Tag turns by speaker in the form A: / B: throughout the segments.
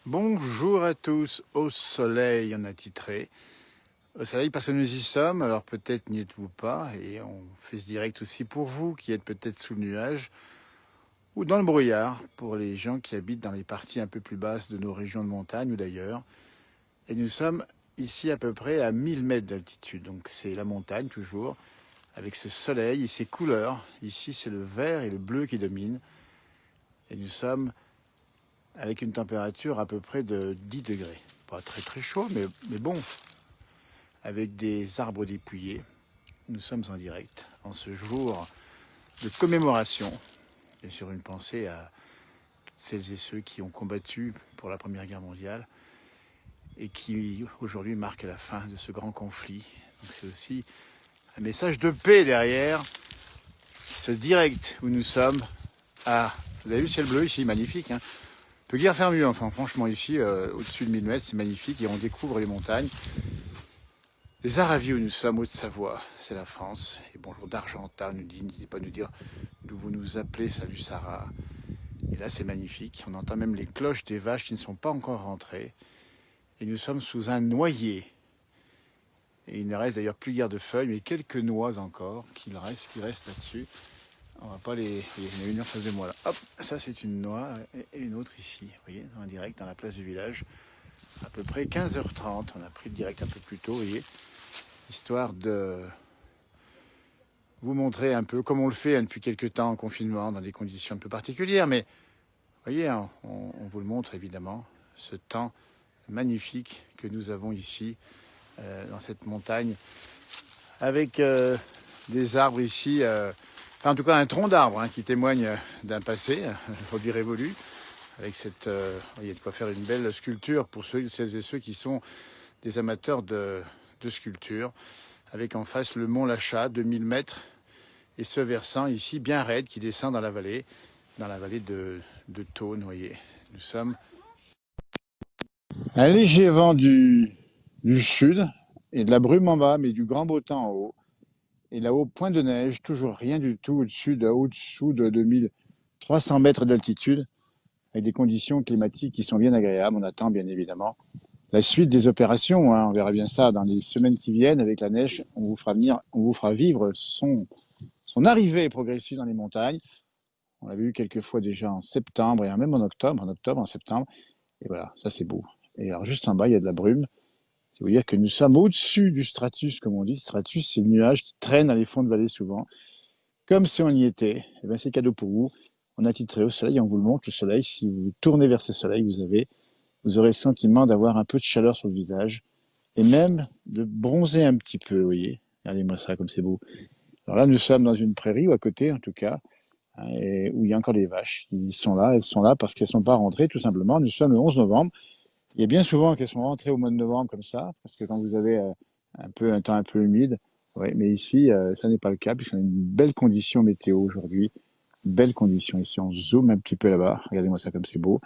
A: Bonjour à tous, au soleil on a titré. Au soleil parce que nous y sommes, alors peut-être n'y êtes-vous pas, et on fait ce direct aussi pour vous qui êtes peut-être sous le nuage ou dans le brouillard, pour les gens qui habitent dans les parties un peu plus basses de nos régions de montagne ou d'ailleurs. Et nous sommes ici à peu près à 1000 mètres d'altitude, donc c'est la montagne toujours, avec ce soleil et ces couleurs. Ici c'est le vert et le bleu qui dominent, et nous sommes avec une température à peu près de 10 degrés. Pas très très chaud, mais bon, avec des arbres dépouillés. Nous sommes en direct en ce jour de commémoration. Bien sûr, une pensée à celles et ceux qui ont combattu pour la Première Guerre mondiale et qui aujourd'hui marquent la fin de ce grand conflit. Donc c'est aussi un message de paix derrière ce direct où nous sommes. Ah, vous avez vu le ciel bleu ici, magnifique. Hein, on peut guère faire mieux, enfin franchement ici, au-dessus de 1000 mètres, c'est magnifique et on découvre les montagnes. Les Aravis où nous sommes, Haute-Savoie, c'est la France. Et bonjour d'Argentat, n'hésitez pas à nous dire d'où vous nous appelez, salut Sarah. Et là c'est magnifique, on entend même les cloches des vaches qui ne sont pas encore rentrées. Et nous sommes sous un noyer. Et il ne reste d'ailleurs plus guère de feuilles, mais quelques noix encore qui restent là-dessus. On va pas les... Il y en a une en face de moi là. Hop, ça c'est une noix et une autre ici. Vous voyez, en direct dans la place du village. À peu près 15h30, on a pris le direct un peu plus tôt, vous voyez. Histoire de vous montrer un peu comme on le fait depuis quelques temps en confinement, dans des conditions un peu particulières. Mais vous voyez, on vous le montre évidemment, ce temps magnifique que nous avons ici, dans cette montagne, avec des arbres ici, enfin en tout cas un tronc d'arbre qui témoigne d'un passé, aujourd'hui révolu, avec cette, il y a de quoi faire une belle sculpture pour celles et ceux qui sont des amateurs de sculpture, avec en face le mont Lachat, 2000 mètres, et ce versant ici bien raide qui descend dans la vallée de Thône, vous voyez. Nous sommes un léger vent du sud et de la brume en bas, mais du grand beau temps en haut. Et là-haut, point de neige, toujours rien du tout au-dessous de 2300 mètres d'altitude, avec des conditions climatiques qui sont bien agréables. On attend bien évidemment la suite des opérations. On verra bien ça dans les semaines qui viennent avec la neige. On vous fera vivre son arrivée progressive dans les montagnes. On l'a vu quelques fois déjà en septembre et même en octobre, en septembre. Et voilà, ça c'est beau. Et alors juste en bas, il y a de la brume. Ça veut dire que nous sommes au-dessus du stratus, comme on dit. Stratus, c'est le nuage qui traîne dans les fonds de vallée souvent. Comme si on y était. Et bien c'est cadeau pour vous. On a titré au soleil, on vous le montre, le soleil. Si vous tournez vers ce soleil, vous aurez le sentiment d'avoir un peu de chaleur sur le visage. Et même de bronzer un petit peu, vous voyez. Regardez-moi ça, comme c'est beau. Alors là, nous sommes dans une prairie, ou à côté en tout cas, et où il y a encore des vaches qui sont là. Elles sont là parce qu'elles ne sont pas rentrées, tout simplement. Nous sommes le 11 novembre. Il y a bien souvent qu'elles sont rentrées au mois de novembre comme ça, parce que quand vous avez un temps un peu humide, ouais, mais ici, ça n'est pas le cas, puisqu'on a une belle condition météo aujourd'hui. Belle condition ici. On zoome un petit peu là-bas. Regardez-moi ça comme c'est beau.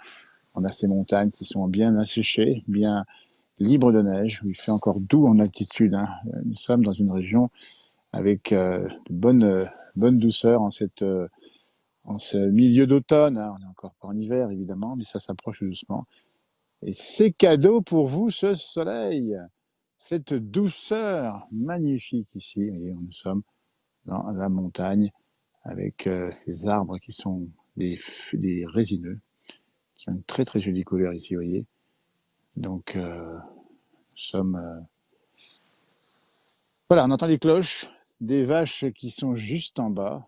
A: On a ces montagnes qui sont bien asséchées, bien libres de neige, où il fait encore doux en altitude. Hein. Nous sommes dans une région avec de bonne douceur en ce milieu d'automne. Hein. On n'est encore pas en hiver, évidemment, mais ça s'approche doucement. Et c'est cadeau pour vous, ce soleil, cette douceur magnifique ici. Et nous sommes dans la montagne avec ces arbres qui sont des résineux, qui ont une très très jolie couleur ici, vous voyez. Donc, nous sommes... Voilà, on entend les cloches des vaches qui sont juste en bas.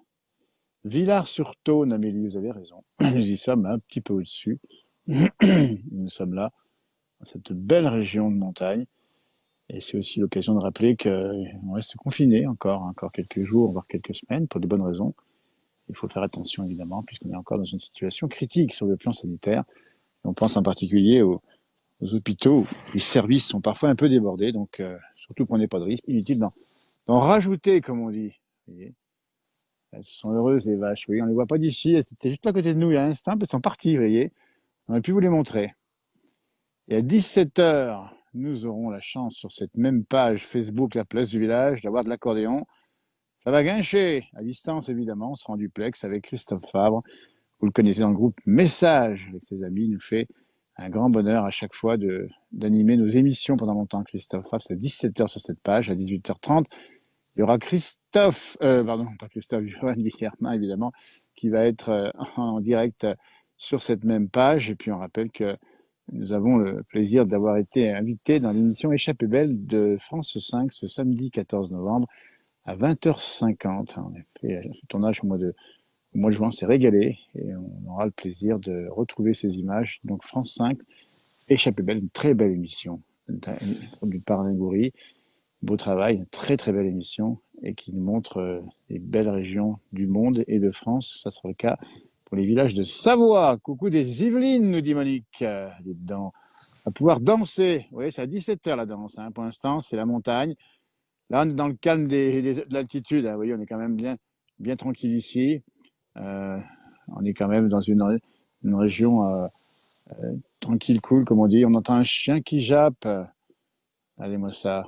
A: Villars-sur-Thône, Amélie, vous avez raison. Nous y sommes un petit peu au-dessus. Nous sommes là, dans cette belle région de montagne. Et c'est aussi l'occasion de rappeler qu'on reste confiné encore quelques jours, voire quelques semaines, pour de bonnes raisons. Il faut faire attention, évidemment, puisqu'on est encore dans une situation critique sur le plan sanitaire. Et on pense en particulier aux hôpitaux où les services sont parfois un peu débordés, donc surtout prenez pas de risque. Inutile d'en rajouter, comme on dit. Vous voyez, elles sont heureuses, les vaches. Oui, on ne les voit pas d'ici. Elles étaient juste à côté de nous il y a un instant, elles sont parties, vous voyez. On aurait pu vous les montrer. Et à 17h, nous aurons la chance sur cette même page Facebook, la place du village, d'avoir de l'accordéon. Ça va guincher, à distance évidemment, on sera en duplex avec Christophe Fabre. Vous le connaissez dans le groupe Message avec ses amis, il nous fait un grand bonheur à chaque fois d'animer nos émissions pendant longtemps, Christophe. C'est à 17h sur cette page, à 18h30. Il y aura Christophe, pardon, pas Christophe, Johan Guillermin, évidemment, qui va être en direct sur cette même page. Et puis, on rappelle que nous avons le plaisir d'avoir été invités dans l'émission Échappée belle de France 5 ce samedi 14 novembre à 20h50. On a fait ce tournage au mois de juin, c'est régalé et on aura le plaisir de retrouver ces images. Donc France 5, Échappée belle, une très belle émission, produite par Alain Goury. Beau travail, une très très belle émission et qui nous montre les belles régions du monde et de France. Ça sera le cas pour les villages de Savoie. Coucou des Yvelines, nous dit Monique. Dedans. On va pouvoir danser. Vous voyez, c'est à 17h la danse. Hein. Pour l'instant, c'est la montagne. Là, on est dans le calme de l'altitude. Hein. Vous voyez, on est quand même bien tranquille ici. On est quand même dans une région tranquille, cool, comme on dit. On entend un chien qui jappe. Allez-moi ça.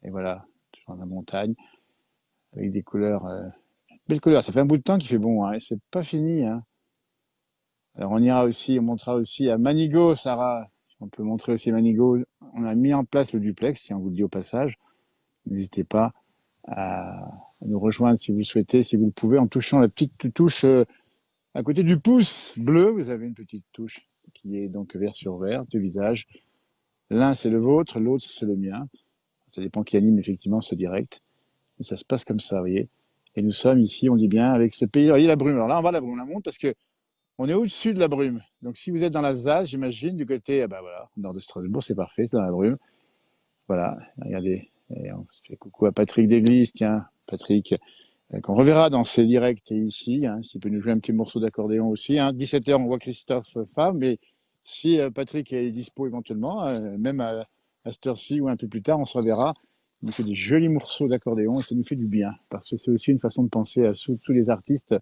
A: Et voilà, dans la montagne, avec des couleurs, belles couleurs. Ça fait un bout de temps qu'il fait bon, hein, et c'est pas fini. Hein. Alors on montrera aussi à Manigo, Sarah. On peut montrer aussi à Manigo. On a mis en place le duplex, si on vous le dit au passage. N'hésitez pas à nous rejoindre si vous le souhaitez, si vous le pouvez, en touchant la petite touche à côté du pouce bleu. Vous avez une petite touche qui est donc vert sur vert, deux visages. L'un c'est le vôtre, l'autre c'est le mien. Ça dépend qui anime effectivement ce direct. Et ça se passe comme ça, vous voyez. Et nous sommes ici, on dit bien, avec ce pays. Alors, il y a la brume. Alors là, on va la brume, on la monte parce que on est au-dessus de la brume. Donc, si vous êtes dans l'Alsace, j'imagine, du côté, voilà, nord de Strasbourg, c'est parfait, c'est dans la brume. Voilà, regardez. Et on fait coucou à Patrick Desglises, tiens, Patrick, qu'on reverra dans ses directs ici. Hein, s'il peut nous jouer un petit morceau d'accordéon aussi. Hein. 17h, on voit Christophe Favre, mais si Patrick est dispo éventuellement, même à cette heure-ci ou un peu plus tard, on se reverra. Il nous fait des jolis morceaux d'accordéon et ça nous fait du bien parce que c'est aussi une façon de penser à tous les artistes,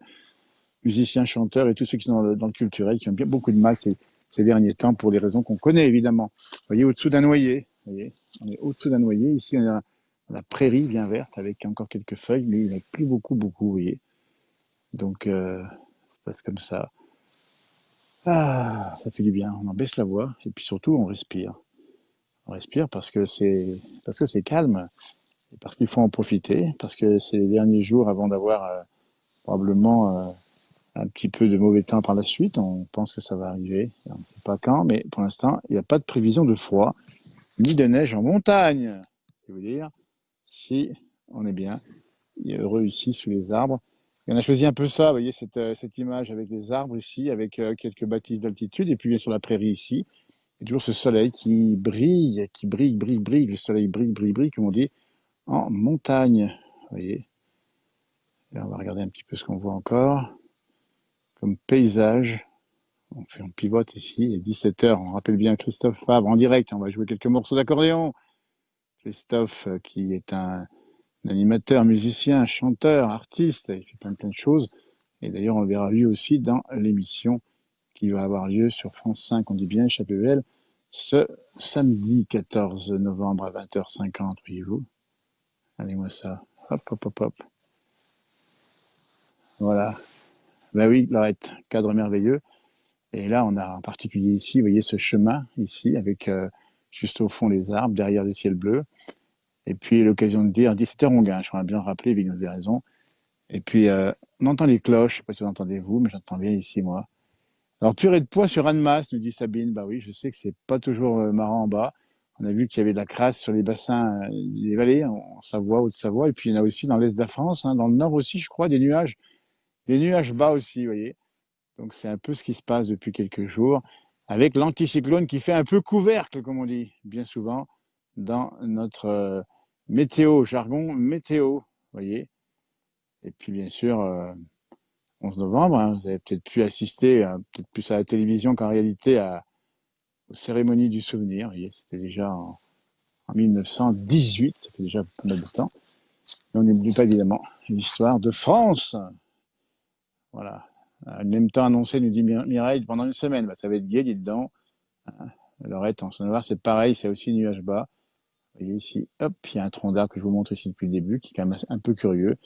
A: musiciens, chanteurs et tous ceux qui sont dans le culturel qui ont bien beaucoup de mal ces derniers temps pour les raisons qu'on connaît évidemment. Vous voyez, au-dessous d'un noyer, vous voyez, on est au-dessous d'un noyer. Ici, on a la prairie bien verte avec encore quelques feuilles, mais il n'y en a plus beaucoup, vous voyez. Donc, ça se passe comme ça. Ah, ça fait du bien. On en baisse la voix et puis surtout, on respire. On respire parce que c'est calme. Et parce qu'il faut en profiter, parce que c'est les derniers jours avant d'avoir probablement un petit peu de mauvais temps par la suite. On pense que ça va arriver, on ne sait pas quand, mais pour l'instant, il n'y a pas de prévision de froid, ni de neige en montagne. C'est vous dire si on est bien, il est heureux ici sous les arbres. Et on a choisi un peu ça, vous voyez, cette image avec les arbres ici, avec quelques bâtisses d'altitude, et puis bien sûr la prairie ici. Et toujours ce soleil qui brille, brille. Le soleil brille, comme on dit, en montagne. Vous voyez. Là, on va regarder un petit peu ce qu'on voit encore comme paysage. On pivote ici, il est 17h. On rappelle bien Christophe Favre en direct. On va jouer quelques morceaux d'accordéon. Christophe, qui est un animateur, musicien, chanteur, artiste. Il fait plein de choses. Et d'ailleurs, on le verra lui aussi dans l'émission qui va avoir lieu sur France 5. On dit bien, Échappée-Belle, ce samedi 14 novembre à 20h50, voyez-vous. Allez-moi ça. Hop. Voilà. Ben oui, Laurette, cadre merveilleux. Et là, on a en particulier ici, vous voyez ce chemin ici, avec juste au fond les arbres, derrière le ciel bleu. Et puis l'occasion de dire 17h on gagne, je voudrais bien le rappeler, Vigno avait raison. Et puis on entend les cloches, je ne sais pas si vous entendez vous, mais j'entends bien ici moi. Alors purée de pois sur Annemasse, nous dit Sabine. Bah oui, je sais que c'est pas toujours marrant en bas. On a vu qu'il y avait de la crasse sur les bassins des vallées, en Savoie, Haute-Savoie, et puis il y en a aussi dans l'est de la France, hein, dans le nord aussi, je crois, des nuages bas aussi, vous voyez. Donc c'est un peu ce qui se passe depuis quelques jours, avec l'anticyclone qui fait un peu couvercle, comme on dit bien souvent, dans notre jargon météo, vous voyez. Et puis bien sûr, 11 novembre, hein, vous avez peut-être pu assister, peut-être plus à la télévision qu'en réalité, aux cérémonies du souvenir. Vous voyez, c'était déjà en 1918, ça fait déjà pas mal de temps. Mais on n'oublie pas évidemment l'histoire de France. Voilà. En même temps annoncé, nous dit Mireille, pendant une semaine. Bah, ça va être gai, dit dedans. Lorette, en Saône-et-Loire, c'est pareil, c'est aussi nuage bas. Vous voyez ici, hop, il y a un tronc d'arbre que je vous montre ici depuis le début, qui est quand même un peu curieux,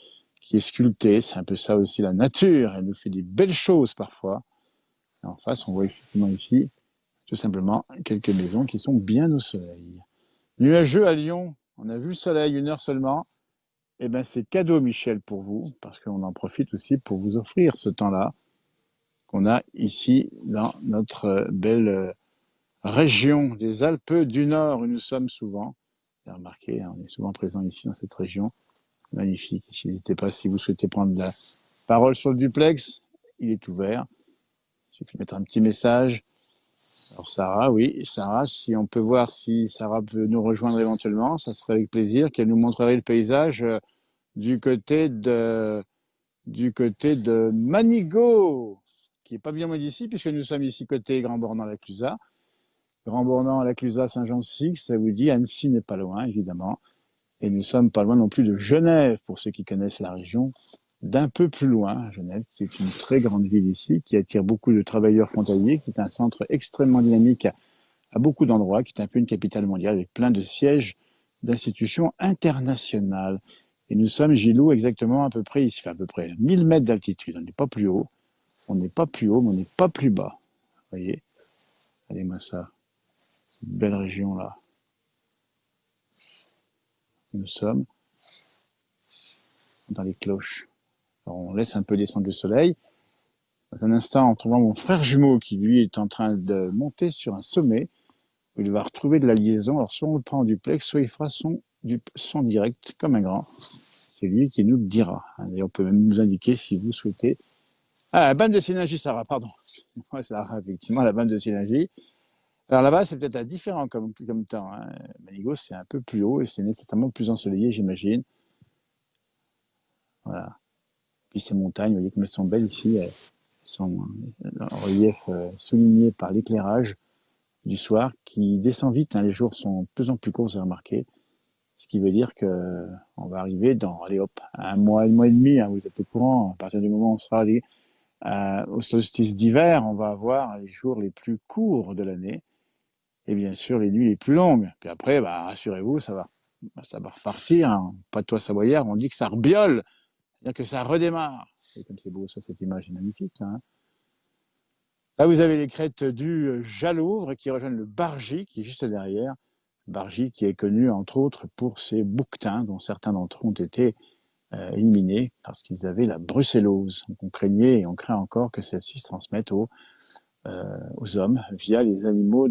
A: qui est sculpté. C'est un peu ça aussi, la nature. Elle nous fait des belles choses parfois. Et en face, on voit effectivement ici tout simplement quelques maisons qui sont bien au soleil. Nuageux à Lyon, on a vu le soleil 1 heure seulement. Eh bien, c'est cadeau, Michel, pour vous, parce qu'on en profite aussi pour vous offrir ce temps-là qu'on a ici dans notre belle région des Alpes du Nord où nous sommes souvent. Vous avez remarqué, hein, on est souvent présent ici dans cette région. Magnifique. N'hésitez pas si vous souhaitez prendre la parole sur le duplex, il est ouvert. Il suffit de mettre un petit message. Alors Sarah, oui, Sarah, si on peut voir si Sarah peut nous rejoindre éventuellement, ça serait avec plaisir qu'elle nous montrerait le paysage du côté de Manigot, qui est pas bien loin d'ici, puisque nous sommes ici côté Grand Bornand-la-Clusaz. Grand Bornand-la-Clusaz, Saint-Jean-de-Six, ça vous dit, Annecy n'est pas loin, évidemment. Et nous sommes pas loin non plus de Genève, pour ceux qui connaissent la région, d'un peu plus loin, Genève, qui est une très grande ville ici, qui attire beaucoup de travailleurs frontaliers, qui est un centre extrêmement dynamique à beaucoup d'endroits, qui est un peu une capitale mondiale avec plein de sièges d'institutions internationales. Et nous sommes, Gilou, exactement à peu près ici, enfin à peu près 1000 mètres d'altitude. On n'est pas plus haut, on n'est pas plus haut, mais on n'est pas plus bas. Vous voyez? Regardez-moi ça, cette belle région-là. Nous sommes dans les cloches. Alors, on laisse un peu descendre le soleil. Dans un instant, en trouvant mon frère jumeau qui, lui, est en train de monter sur un sommet, où il va retrouver de la liaison. Alors, soit on le prend en duplex, soit il fera son direct comme un grand. C'est lui qui nous le dira. Et on peut même nous indiquer si vous souhaitez. Ah, la bande de synergie, Sarah, pardon. Ouais, Sarah, effectivement, la bande de synergie. Alors là-bas, c'est peut-être différent comme temps. Hein. Manigo, c'est un peu plus haut et c'est nécessairement plus ensoleillé, j'imagine. Voilà. Puis ces montagnes, vous voyez comme elles sont belles ici. Elles sont en relief souligné par l'éclairage du soir qui descend vite. Hein. Les jours sont de plus en plus courts, vous avez remarqué. Ce qui veut dire que on va arriver dans, allez hop, un mois et demi, hein, vous êtes au courant, à partir du moment où on sera allé au solstice d'hiver, on va avoir les jours les plus courts de l'année et bien sûr les nuits les plus longues. Puis après, bah, rassurez-vous, ça va repartir. Hein. Pas de toi savoyard, on dit que ça rebiole, c'est-à-dire que ça redémarre. Et comme c'est beau ça, cette image est magnifique. Hein. Là, vous avez les crêtes du Jalouvre qui rejoignent le Bargy qui est juste derrière. Bargy qui est connu entre autres pour ses bouquetins dont certains d'entre eux ont été éliminés parce qu'ils avaient la brucellose. Donc on craignait et on craint encore que celle-ci se transmette aux hommes via les animaux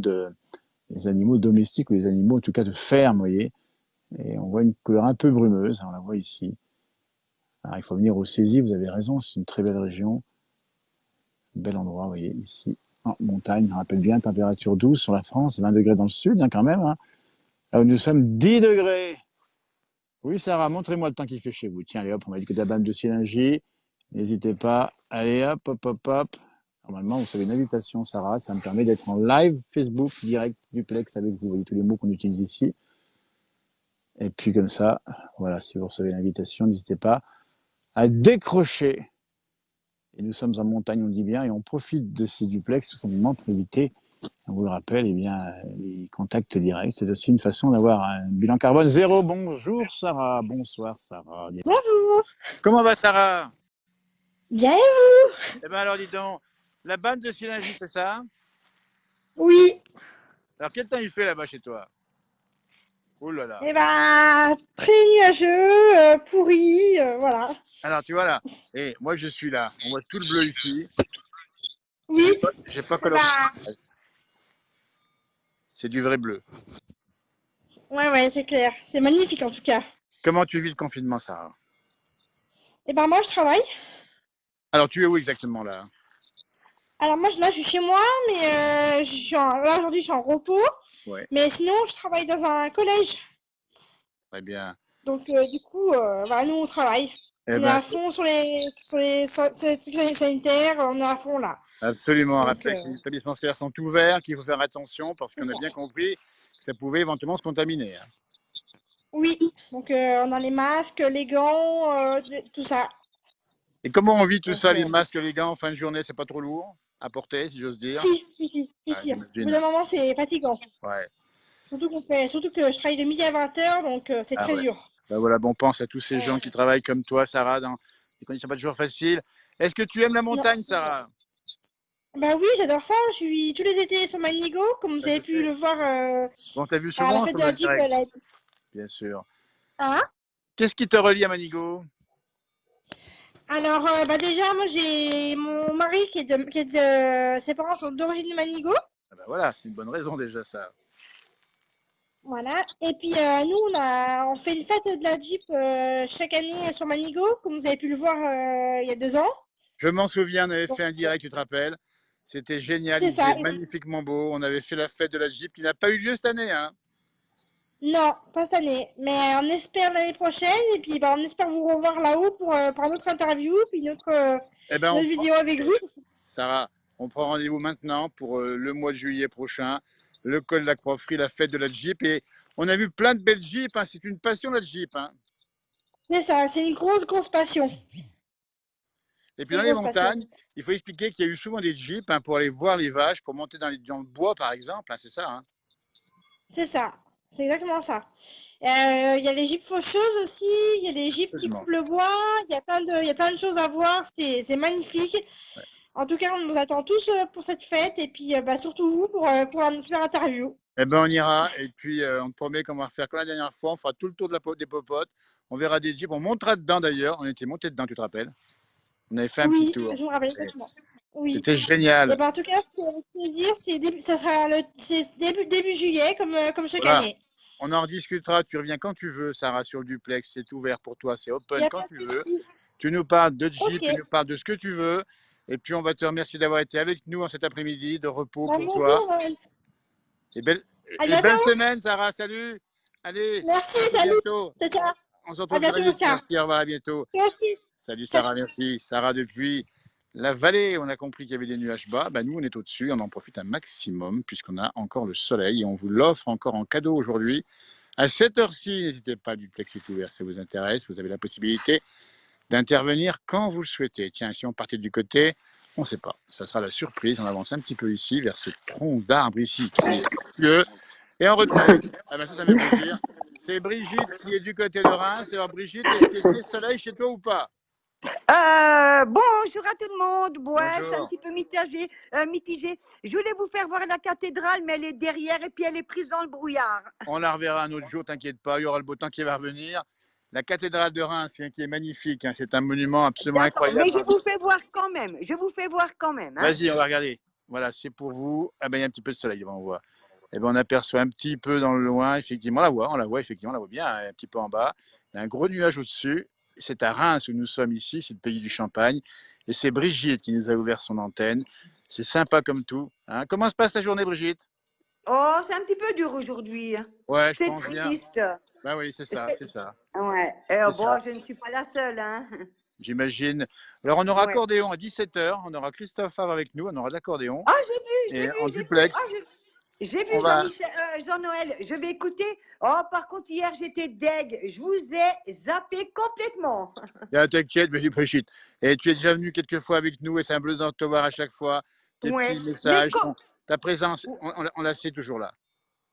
A: domestiques ou les animaux en tout cas de ferme, vous voyez. Et on voit une couleur un peu brumeuse, on la voit ici. Alors, il faut venir au Cési, vous avez raison, c'est une très belle région. Un bel endroit, vous voyez, ici, en montagne. On rappelle bien, température douce sur la France, 20 degrés dans le sud, hein, quand même. Hein. Là où nous sommes, 10 degrés. Oui, Sarah, montrez-moi le temps qu'il fait chez vous. Tiens, allez hop, on m'a dit que de la bande de Silingy. N'hésitez pas. Allez hop, hop, hop, hop. Normalement, vous savez une invitation, Sarah. Ça me permet d'être en live Facebook, direct, duplex avec vous. Vous voyez tous les mots qu'on utilise ici. Et puis comme ça, voilà, si vous recevez l'invitation, n'hésitez pas à décrocher. Et nous sommes en montagne, on le dit bien, et on profite de ces duplex tout simplement pour éviter, on vous le rappelle, eh bien, les contacts directs. C'est aussi une façon d'avoir un bilan carbone zéro. Bonjour Sarah, bonsoir Sarah.
B: Bonjour.
A: Comment va Sarah?
B: Bien.
A: Eh bien alors dis donc, la bande de Silingy, c'est ça?
B: Oui.
A: Alors quel temps il fait là-bas chez toi? Oh là là.
B: Eh ben, très nuageux, pourri, voilà.
A: Alors tu vois là, et moi je suis là, on voit tout le bleu ici.
B: Oui.
A: J'ai pas
B: Eh
A: coloré.
B: ben,
A: C'est du vrai bleu.
B: ouais, c'est clair. C'est magnifique en tout cas.
A: Comment tu vis le confinement, Sarah?
B: Eh ben, moi, je travaille.
A: Alors tu es où exactement là?
B: Alors moi, là, je suis chez moi, mais là, aujourd'hui, je suis en repos.
A: Ouais,
B: Mais sinon, je travaille dans un collège.
A: très bien.
B: Donc, du coup, bah, nous, on travaille.
A: Eh
B: On est
A: ben
B: à fond sur les trucs sanitaires, on est à fond là.
A: absolument.
B: Donc,
A: Rappeler que les établissements scolaires sont ouverts, qu'il faut faire attention parce
B: c'est
A: qu'on a
B: ça.
A: bien compris que ça pouvait éventuellement se contaminer. Hein.
B: Oui. Donc, on a les masques, les gants, tout ça.
A: Et comment on vit tout
B: Donc,
A: ça, les masques, les gants en fin de journée, c'est pas trop lourd à porter, si j'ose dire? Ouais,
B: si. Au bout
A: j'imagine.
B: d'un moment, c'est fatigant.
A: Ouais.
B: Surtout que je travaille de midi à 20h, donc c'est
A: Ah
B: très
A: ouais.
B: dur.
A: Ben voilà, bon, pense à tous ces gens qui
B: Euh,
A: travaillent comme toi, Sarah, dans des conditions pas toujours faciles. Est-ce que tu aimes la
B: non,
A: montagne,
B: c'est vrai.
A: Sarah?
B: Bah oui, j'adore ça. Je suis tous les étés sur Manigo, comme vous
A: Ça, je
B: avez pu
A: sais.
B: le voir
A: Bon, t'as vu
B: à la
A: souvent
B: fête
A: sur
B: de la
A: notre
B: Jeep.
A: direct, bien sûr.
B: Hein.
A: Qu'est-ce qui te relie à Manigo?
B: Alors, bah déjà, moi j'ai mon mari ses parents sont d'origine de Manigo.
A: Ah ben voilà, c'est une bonne raison déjà ça.
B: Voilà. Et puis nous, on fait une fête de la Jeep chaque année sur Manigo, comme vous avez pu le voir il y a 2 ans.
A: Je m'en souviens, on avait
B: Donc,
A: fait un direct, tu te rappelles? C'était génial,
B: c'est
A: il
B: ça.
A: faisait magnifiquement beau. On avait fait la fête de la Jeep qui n'a pas eu lieu cette année, hein.
B: Non, pas cette année. Mais on espère l'année prochaine. Et puis, bah, on espère vous revoir là-haut pour notre interview, puis
A: Eh ben,
B: notre vidéo avec vous.
A: Sarah, on prend rendez-vous maintenant pour le mois de juillet prochain, le col de la Croix-Frie, la fête de la Jeep. Et on a vu plein de belles Jeeps, hein. C'est une passion la Jeep, hein.
B: C'est ça, c'est une grosse, grosse passion.
A: Et puis
B: C'est
A: dans
B: une
A: les
B: grosse passion.
A: montagnes, il faut expliquer qu'il y a eu souvent des Jeeps, hein, pour aller voir les vaches, pour monter dans le bois par exemple, hein, c'est ça, hein.
B: C'est ça. C'est exactement ça. Il y a les jeeps faucheuses aussi, il y a les jeeps qui
A: Absolument.
B: coupent le bois, il y a plein de choses à voir, c'est magnifique.
A: Ouais.
B: En tout cas, on vous attend tous pour cette fête et puis bah, surtout vous pour une super interview.
A: Eh ben on ira et puis on te promet qu'on va refaire comme la dernière fois, on fera tout le tour des popotes, on verra des Jeeps, on montera dedans d'ailleurs, on était monté dedans, tu te rappelles? On avait fait un petit
B: Oui,
A: tour.
B: je me rappelle
A: Et
B: exactement. Oui.
A: c'était
B: Et
A: génial.
B: ben, en tout cas, ce que je peux dire, ça sera c'est début juillet, comme chaque
A: Voilà.
B: année.
A: On en rediscutera, tu reviens quand tu veux, Sarah, sur le duplex, c'est ouvert pour toi, c'est
B: Il n'y
A: open
B: a
A: quand
B: pas
A: tu
B: de
A: veux.
B: souci.
A: Tu nous parles de
B: Ok.
A: Jeep, tu nous parles de ce que tu veux. Et puis on va te remercier d'avoir été avec nous en cet après-midi de repos
B: Ben,
A: pour toi.
B: bonjour, Noël.
A: Et belle,
B: À
A: et belle
B: bientôt.
A: semaine, Sarah, salut. Allez,
B: Merci,
A: à très
B: salut.
A: bientôt.
B: Ciao, ciao.
A: On se
B: À
A: retrouve très
B: bientôt,
A: vite.
B: ciao.
A: Merci, au revoir, à bientôt.
B: Merci.
A: Salut
B: Ciao.
A: Sarah, merci. Sarah, depuis la vallée, on a compris qu'il y avait des nuages bas. Ben, nous, on est au-dessus, on en profite un maximum puisqu'on a encore le soleil et on vous l'offre encore en cadeau aujourd'hui. À cette heure-ci, n'hésitez pas, le duplex est ouvert, ça vous intéresse. Vous avez la possibilité d'intervenir quand vous le souhaitez. Tiens, si on partait du côté, on ne sait pas. Ça sera la surprise. On avance un petit peu ici, vers ce tronc d'arbre ici qui est précieux. Et on retrouve, ah ben ça me fait plaisir, c'est Brigitte qui est du côté de Reims. Alors Brigitte, est-ce que c'est soleil chez toi ou pas?
C: Bonjour à tout le monde. Ouais, c'est un
A: Bonjour.
C: petit peu mitigé, mitigé. Je voulais vous faire voir la cathédrale, mais elle est derrière et puis elle est prise dans le brouillard.
A: On la reverra un autre jour, t'inquiète pas, il y aura le beau temps qui va revenir. La cathédrale de Reims, qui est magnifique, hein, c'est un monument absolument
C: D'accord, mais
A: incroyable.
C: je vous fais voir quand même. Je vous fais voir quand même. Hein.
A: Vas-y, on va regarder. Voilà, c'est pour vous. Ah ben, il y a un petit peu de soleil devant, on voit. Eh ben, on aperçoit un petit peu dans le loin, effectivement, on la voit, effectivement, on la voit bien, hein, un petit peu en bas. Il y a un gros nuage au-dessus. C'est à Reims où nous sommes ici, c'est le pays du Champagne. Et c'est Brigitte qui nous a ouvert son antenne. C'est sympa comme tout, hein. Comment se passe ta journée, Brigitte?
C: Oh, c'est un petit peu dur aujourd'hui.
A: Ouais, je
C: C'est
A: pense bien.
C: triste.
A: Ben oui, c'est ça,
C: C'est-
A: c'est ça.
C: Ouais.
A: C'est
C: Bon,
A: ça,
C: je ne suis pas la seule. Hein.
A: j'imagine. Alors, on aura
C: Ouais.
A: accordéon à 17h. On aura Christophe Favre avec nous. On aura de l'accordéon.
C: Ah, j'ai vu,
A: Et
C: j'ai
A: en
C: vu, j'ai vu.
A: duplex.
C: J'ai
A: On
C: vu
A: va,
C: Jean-Michel, Jean-Noël. Je vais écouter. Oh, par contre, hier, j'étais deg. Je vous ai zappé complètement.
A: T'inquiète, mais Brigitte. Et tu es déjà venu quelques fois avec nous et c'est un plaisir de te voir à chaque fois. Tes
C: Ouais.
A: petits
C: Mais
A: messages, ta présence, on la sait toujours là.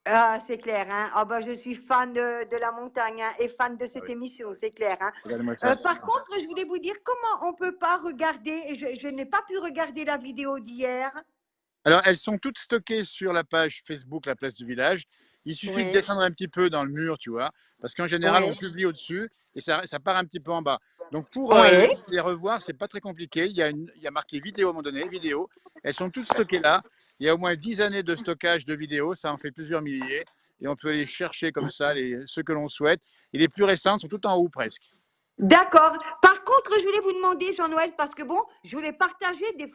C: Ah, c'est clair, hein. Ah bah, je suis fan de la montagne hein, et fan de
A: Ah
C: cette
A: oui.
C: émission, c'est clair. Hein.
A: Regardez-moi ça.
C: Par contre, je voulais vous dire comment on peut pas regarder, je n'ai pas pu regarder la vidéo d'hier.
A: Alors, elles sont toutes stockées sur la page Facebook, la place du village. Il suffit de
C: Oui,
A: descendre un petit peu dans le mur, tu vois, parce qu'en général, on
C: oui,
A: publie au-dessus et ça part un petit peu en bas. Donc, pour
C: oui.
A: les revoir, c'est pas très compliqué. Il y a marqué vidéo à un moment donné, vidéo. Elles sont toutes stockées là. Il y a au moins 10 années de stockage de vidéos, ça en fait plusieurs milliers. Et on peut les chercher comme ça, ceux que l'on souhaite. Et les plus récentes sont tout en haut presque.
C: D'accord. Par contre, je voulais vous demander, Jean-Noël, parce que bon, je voulais partager des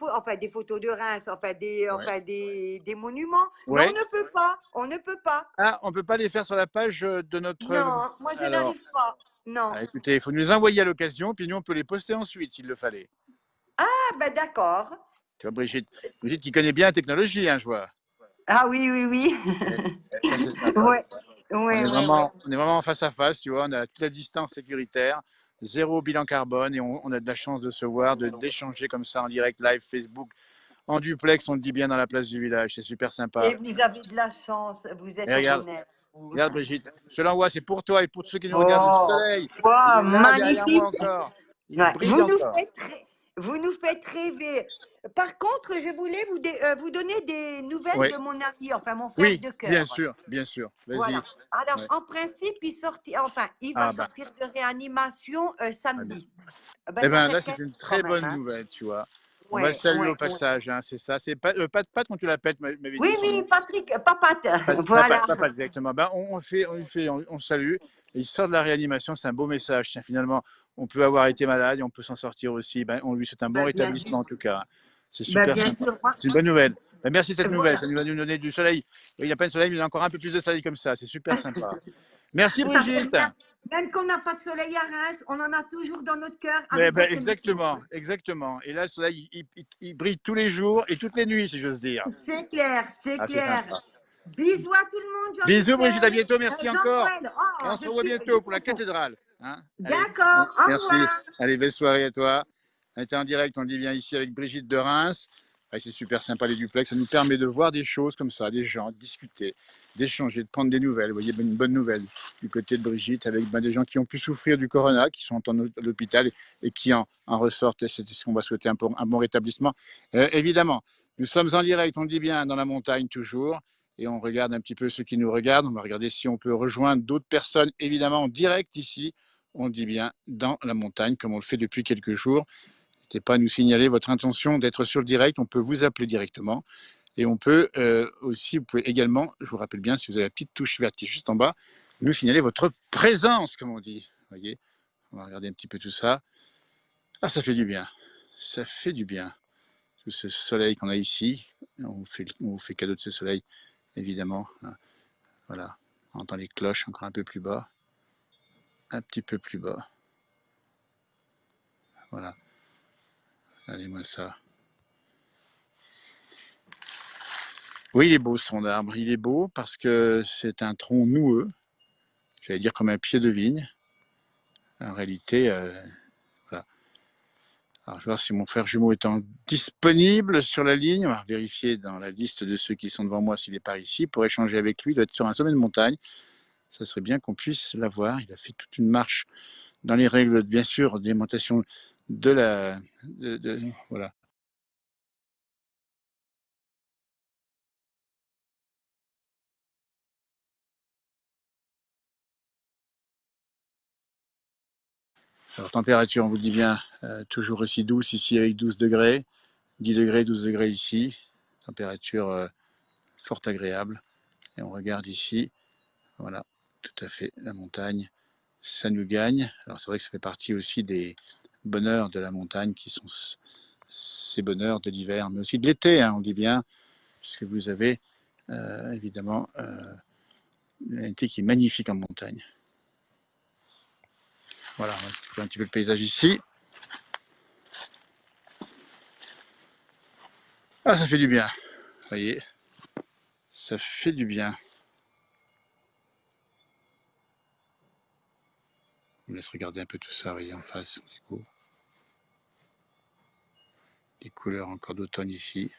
C: photos de Reims,
A: Ouais.
C: des monuments, mais on
A: Ouais.
C: ne peut pas, on ne peut pas.
A: Ah, on peut pas les faire sur la page de notre.
C: Non, moi je
A: Alors,
C: n'arrive pas. Non.
A: écoutez, il faut nous les envoyer à l'occasion, puis nous, on peut les poster ensuite s'il le fallait.
C: Ah ben d'accord.
A: Tu vois, Brigitte qui connaît bien la technologie, hein, je vois.
C: Ah oui, oui,
A: Eh,
C: oui.
A: Ça, c'est sympa.
C: Ouais, ouais, ouais, ouais.
A: On est vraiment face à face, tu vois. On a toute la distance sécuritaire, zéro bilan carbone, et on a de la chance de se voir, d'échanger comme ça en direct, live, Facebook, en duplex, on le dit bien dans la place du village. C'est super sympa.
C: Et vous avez de la chance, vous
A: Et
C: êtes
A: regarde,
C: honnête. Vous.
A: regarde, Brigitte, je l'envoie, c'est pour toi et pour tous ceux qui nous regardent. Le
C: Oh,
A: soleil, il
C: wow,
A: est là derrière moi
C: magnifique.
A: encore. Il
C: Ouais,
A: brille encore.
C: vous nous faites rêver. Par contre, je voulais vous donner des nouvelles
A: Oui,
C: de mon ami, enfin mon frère
A: oui,
C: de
A: bien
C: cœur.
A: sûr, bien sûr.
C: Voilà.
A: Vas-y.
C: Alors,
A: Ouais.
C: en principe, il va
A: Ah bah,
C: sortir de réanimation
A: très bien.
C: samedi. Ben,
A: Eh
C: ça
A: ben
C: fait
A: là, c'est
C: presque
A: une
C: quand
A: très
C: même,
A: bonne
C: hein.
A: nouvelle, tu vois. On va le
C: Ouais,
A: saluer au
C: ouais, ouais.
A: passage, hein, c'est ça. C'est Pat, quand tu l'appelles, tu m'avais
C: Oui,
A: dit son
C: oui,
A: nom.
C: Patrick, Papat,
A: Papa,
C: voilà.
A: papa, exactement. Ben, on salue. Et il sort de la réanimation, c'est un beau message. Tiens, finalement, on peut avoir été malade et on peut s'en sortir aussi. Ben, on lui souhaite un bon
C: Ben, bien sûr,
A: rétablissement en tout cas. C'est
C: ben,
A: super
C: bien
A: sympa.
C: sûr, moi,
A: C'est une bonne nouvelle. Ben, merci de cette nouvelle.
C: voilà.
A: Ça nous va nous donner du soleil. Il n'y a pas de soleil, mais il y a encore un peu plus de soleil comme ça. C'est super sympa. Merci
C: Ça fait
A: Brigitte.
C: bien. Même qu'on n'a pas de soleil à Reims, on en a toujours dans notre cœur
A: Eh
C: avec
A: ben,
C: votre émission.
A: exactement, exactement. Et là, le soleil, il brille tous les jours et toutes les nuits, si j'ose dire.
C: C'est clair, c'est
A: Ah, c'est
C: clair.
A: sympa.
C: Bisous à tout le monde,
A: Bisous Brigitte, à
C: Jean-Michel,
A: bientôt. Merci encore.
C: Jean-Noël.
A: Et
C: Oh,
A: on se revoit bientôt pour la cathédrale. Hein, allez,
C: D'accord, au
A: merci.
C: revoir.
A: Allez, belle soirée à toi. On était en direct, on dit bien ici avec Brigitte de Reims. Ouais, c'est super sympa les duplex. Ça nous permet de voir des choses comme ça, des gens, de discuter, d'échanger, de prendre des nouvelles. Vous voyez, une bonne nouvelle du côté de Brigitte avec des gens qui ont pu souffrir du corona, qui sont à l'hôpital et qui en ressortent. Et c'est ce qu'on va souhaiter un bon rétablissement. Évidemment, nous sommes en direct, on dit bien, dans la montagne toujours et on regarde un petit peu ceux qui nous regardent. On va regarder si on peut rejoindre d'autres personnes, évidemment en direct ici, on dit bien dans la montagne, comme on le fait depuis quelques jours. N'hésitez pas à nous signaler votre intention d'être sur le direct. On peut vous appeler directement. Et on peut aussi, vous pouvez également, je vous rappelle bien, si vous avez la petite touche verte qui est juste en bas, nous signaler votre présence, comme on dit. Vous voyez, on va regarder un petit peu tout ça. Ah, ça fait du bien. Ça fait du bien. Tout ce soleil qu'on a ici, on vous fait cadeau de ce soleil, évidemment. Voilà, on entend les cloches encore un peu plus bas, un petit peu plus bas. Voilà, regardez-moi ça. Oui, il est beau ce tronc d'arbre, il est beau parce que c'est un tronc noueux, j'allais dire comme un pied de vigne. En réalité, voilà. Alors, je vais voir si mon frère jumeau est disponible sur la ligne. On va vérifier dans la liste de ceux qui sont devant moi s'il est par ici pour échanger avec lui. Il doit être sur un sommet de montagne. Ça serait bien qu'on puisse l'avoir. Il a fait toute une marche dans les règles, bien sûr, d'alimentation de la. Voilà. Alors, température, on vous dit bien, toujours aussi douce ici avec 12 degrés. 10 degrés, 12 degrés ici. Température fort agréable. Et on regarde ici. Voilà, tout à fait, la montagne, ça nous gagne. Alors c'est vrai que ça fait partie aussi des bonheurs de la montagne qui sont ces bonheurs de l'hiver, mais aussi de l'été, hein, on dit bien, puisque vous avez évidemment l'été qui est magnifique en montagne. Voilà, on va faire un petit peu le paysage ici. Ah, ça fait du bien, vous voyez, ça fait du bien. On me laisse regarder un peu tout ça, vous voyez, en face, c'est cool. Les couleurs encore d'automne ici.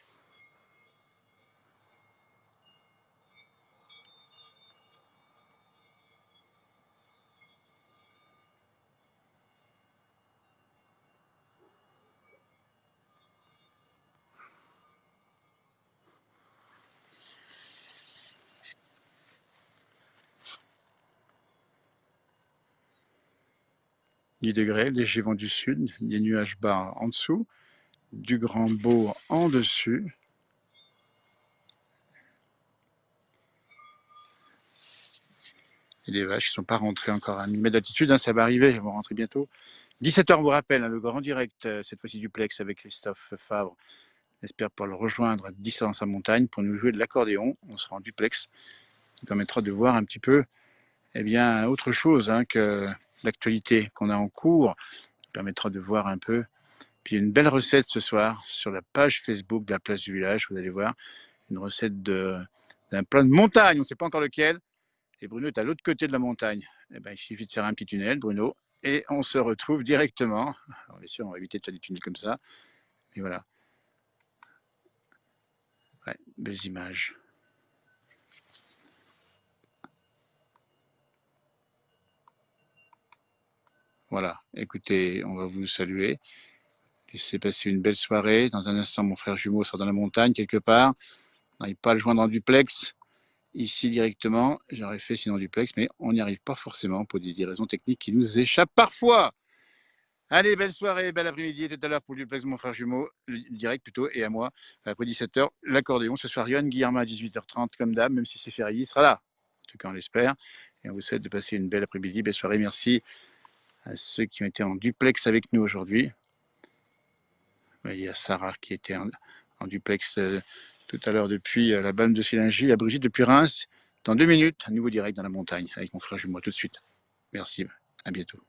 A: Dix degrés, léger vent du sud, des nuages bas en dessous, du grand beau en dessus. Et les vaches ne sont pas rentrées encore à 1000 mètres d'altitude, hein, ça va arriver, elles vont rentrer bientôt. 17h, on vous rappelle, hein, le grand direct, cette fois-ci duplex avec Christophe Favre. J'espère pouvoir le rejoindre d'ici dans sa montagne pour nous jouer de l'accordéon. On sera en duplex, qui permettra de voir un petit peu eh bien, autre chose hein, que l'actualité qu'on a en cours. Ça permettra de voir un peu. Puis il y a une belle recette ce soir sur la page Facebook de la place du village, vous allez voir. Une recette d'un plat de montagne, on ne sait pas encore lequel. Et Bruno est à l'autre côté de la montagne. Eh ben, il suffit de faire un petit tunnel, Bruno, et on se retrouve directement. Alors, bien sûr, on va éviter de faire des tunnels comme ça. Mais voilà. Ouais, belles images. Voilà. Écoutez, on va vous saluer. Laissez passer une belle soirée. Dans un instant, mon frère jumeau sera dans la montagne quelque part. On n'arrive pas à le joindre en duplex. Ici directement, j'aurais fait sinon en duplex, mais on n'y arrive pas forcément pour des raisons techniques qui nous échappent parfois. Allez, belle soirée, bel après-midi. Tout à l'heure pour le duplex de mon frère jumeau, le direct plutôt, et à moi, après 17h, l'accordéon. Ce soir, Yoann Guillermin à 18h30, comme d'hab, même si c'est férié, il sera là. En tout cas, on l'espère. Et on vous souhaite de passer une belle après-midi, belle soirée. Merci à ceux qui ont été en duplex avec nous aujourd'hui. Il y a Sarah qui était en duplex tout à l'heure depuis la Balme de Silingy, à Brigitte depuis Reims. Dans 2 minutes, un nouveau direct dans la montagne avec mon frère jumeau tout de suite. Merci, à bientôt.